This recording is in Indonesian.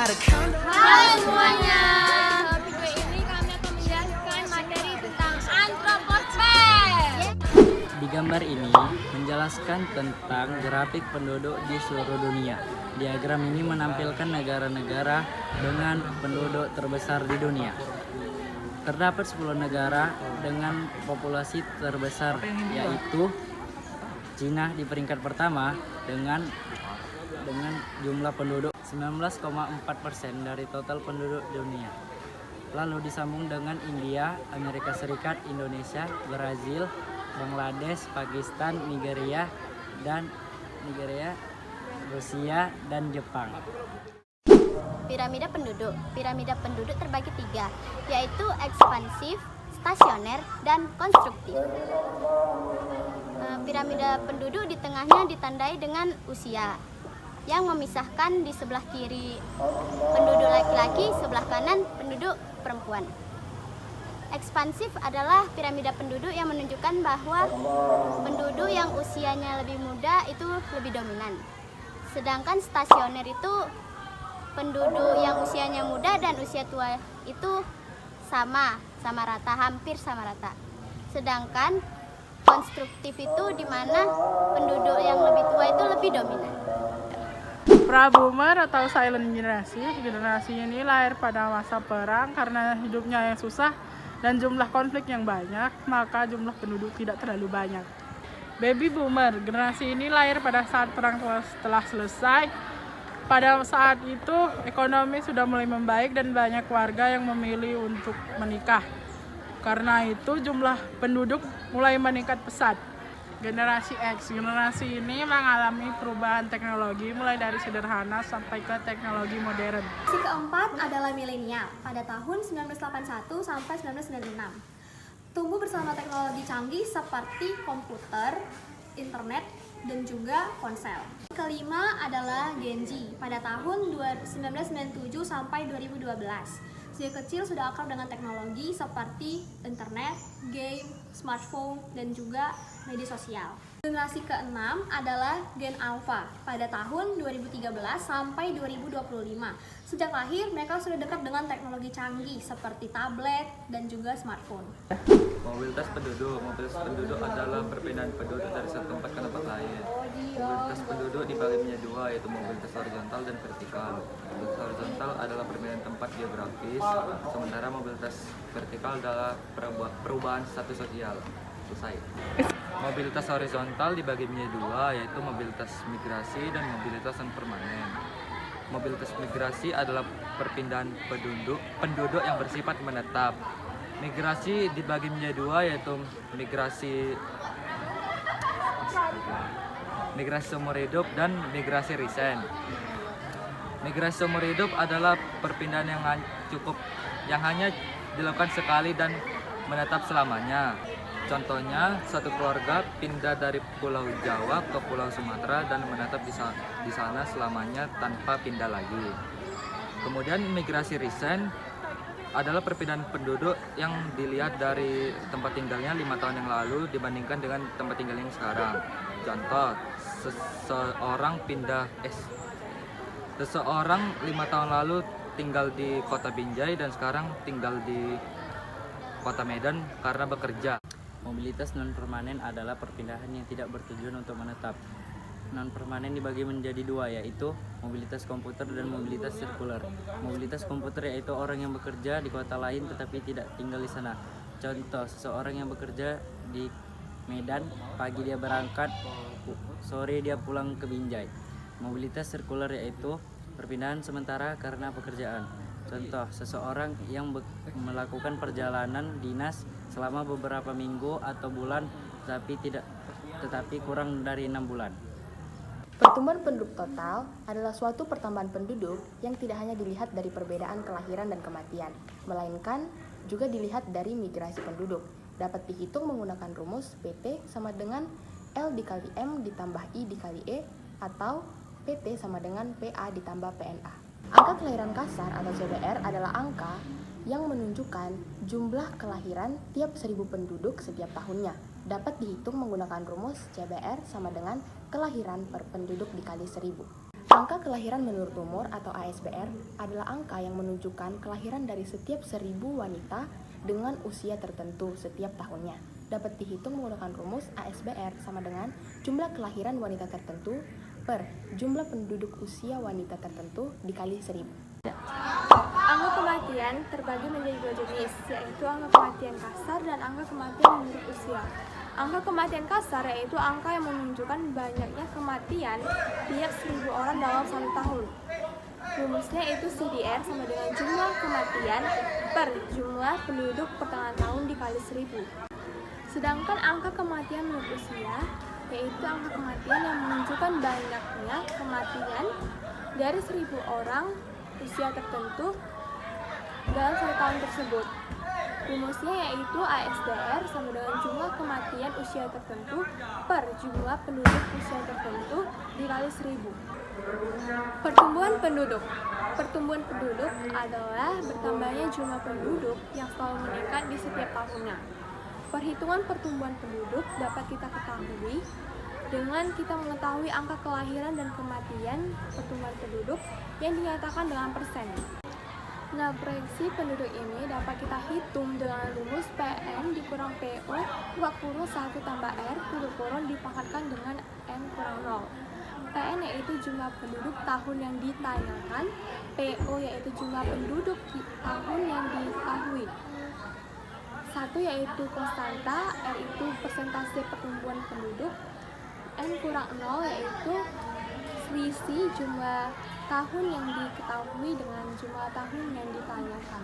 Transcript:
Halo semuanya. Video ini kami akan menjelaskan materi tentang antroposfer. Di gambar ini menjelaskan tentang grafik penduduk di seluruh dunia. Diagram ini menampilkan negara-negara dengan penduduk terbesar di dunia. Terdapat 10 negara dengan populasi terbesar, yaitu Cina di peringkat pertama dengan jumlah penduduk 19,4% dari total penduduk dunia. Lalu disambung dengan India, Amerika Serikat, Indonesia, Brazil, Bangladesh, Pakistan, Nigeria, Rusia, dan Jepang. Piramida penduduk. Piramida penduduk terbagi 3, yaitu ekspansif, stasioner, dan konstruktif. Piramida penduduk di tengahnya ditandai dengan usia, yang memisahkan di sebelah kiri penduduk laki-laki, sebelah kanan penduduk perempuan. Ekspansif adalah piramida penduduk yang menunjukkan bahwa penduduk yang usianya lebih muda itu lebih dominan. Sedangkan stasioner itu penduduk yang usianya muda dan usia tua itu sama rata, hampir sama rata. Sedangkan konstruktif itu di mana penduduk yang lebih tua itu lebih dominan. Pra-boomer atau silent generasi ini lahir pada masa perang karena hidupnya yang susah dan jumlah konflik yang banyak, maka jumlah penduduk tidak terlalu banyak. Baby boomer, generasi ini lahir pada saat perang telah selesai. Pada saat itu ekonomi sudah mulai membaik dan banyak warga yang memilih untuk menikah. Karena itu jumlah penduduk mulai meningkat pesat. Generasi X, generasi ini mengalami perubahan teknologi mulai dari sederhana sampai ke teknologi modern. Generasi keempat adalah milenial pada tahun 1981 sampai 1996. Tumbuh bersama teknologi canggih seperti komputer, internet, dan juga ponsel. Kelima adalah Gen Z pada tahun 1997 sampai 2012. Sejak kecil sudah akrab dengan teknologi seperti internet, game, smartphone, dan juga media sosial. Generasi keenam adalah Gen Alpha pada tahun 2013 sampai 2025. Sejak lahir, mereka sudah dekat dengan teknologi canggih seperti tablet dan juga smartphone. Mobilitas penduduk adalah perpindahan penduduk dari satu tempat ke tempat lain. Mobilitas penduduk dibagi menjadi 2, yaitu mobilitas horizontal dan vertikal. Mobilitas horizontal adalah perpindahan tempat geografis, sementara mobilitas vertikal adalah perubahan status sosial. Selesai. Mobilitas horizontal dibagi menjadi 2, yaitu mobilitas migrasi dan mobilitas non permanen. Mobilitas migrasi adalah perpindahan penduduk yang bersifat menetap. Migrasi dibagi menjadi 2, yaitu migrasi seumur hidup dan migrasi recent. Migrasi seumur hidup adalah perpindahan yang hanya dilakukan sekali dan menetap selamanya. Contohnya, satu keluarga pindah dari Pulau Jawa ke Pulau Sumatera dan menetap di sana selamanya tanpa pindah lagi. Kemudian migrasi recent adalah perpindahan penduduk yang dilihat dari tempat tinggalnya 5 tahun yang lalu dibandingkan dengan tempat tinggal yang sekarang. Contoh, seseorang 5 tahun lalu tinggal di kota Binjai dan sekarang tinggal di kota Medan karena bekerja. Mobilitas non-permanen adalah perpindahan yang tidak bertujuan untuk menetap. Non-permanen dibagi menjadi 2, yaitu mobilitas komputer dan mobilitas sirkuler. Mobilitas komputer yaitu orang yang bekerja di kota lain tetapi tidak tinggal di sana. Contoh, seseorang yang bekerja di Medan, pagi dia berangkat, sore dia pulang ke Binjai. Mobilitas sirkuler yaitu perpindahan sementara karena pekerjaan. Contoh, seseorang yang melakukan perjalanan dinas selama beberapa minggu atau bulan tetapi kurang dari 6 bulan. Pertumbuhan penduduk total adalah suatu pertambahan penduduk yang tidak hanya dilihat dari perbedaan kelahiran dan kematian, melainkan juga dilihat dari migrasi penduduk. Dapat dihitung menggunakan rumus PT sama dengan L dikali M ditambah I dikali E atau PT sama dengan PA ditambah PNA. Angka kelahiran kasar atau CBR adalah angka yang menunjukkan jumlah kelahiran tiap 1000 penduduk setiap tahunnya. Dapat dihitung menggunakan rumus CBR sama dengan kelahiran per penduduk dikali 1000. Angka kelahiran menurut umur atau ASBR adalah angka yang menunjukkan kelahiran dari setiap 1.000 wanita dengan usia tertentu setiap tahunnya. Dapat dihitung menggunakan rumus ASBR sama dengan jumlah kelahiran wanita tertentu per jumlah penduduk usia wanita tertentu dikali 1.000. Angka kematian terbagi menjadi dua jenis, yaitu angka kematian kasar dan angka kematian menurut usia. Angka kematian kasar yaitu angka yang menunjukkan banyaknya kematian tiap 1.000 orang dalam 1 tahun. Rumusnya itu CDR sama dengan jumlah kematian per jumlah penduduk pertengahan tahun dikali 1.000. Sedangkan angka kematian menurut usia yaitu angka kematian yang menunjukkan banyaknya kematian dari 1.000 orang usia tertentu dalam 1 tahun tersebut. Rumusnya yaitu ASDR sama dengan jumlah kematian usia tertentu per jumlah penduduk usia tertentu dikali 1.000. Pertumbuhan penduduk. Pertumbuhan penduduk adalah bertambahnya jumlah penduduk yang selalu meningkat di setiap tahunnya. Perhitungan pertumbuhan penduduk dapat kita ketahui dengan kita mengetahui angka kelahiran dan kematian pertumbuhan penduduk yang dinyatakan dengan persen. Nah, proyeksi penduduk ini dapat kita hitung dengan rumus PN dikurang PO kuadrat kurung 1 tambah R tutup kurung dipangkatkan dengan N kurang 0. PN yaitu jumlah penduduk tahun yang ditanyakan, PO yaitu jumlah penduduk tahun yang diketahui. 1 yaitu konstanta, R itu persentase pertumbuhan penduduk, N kurang 0 yaitu selisih jumlah tahun yang diketahui dengan jumlah tahun yang ditanyakan.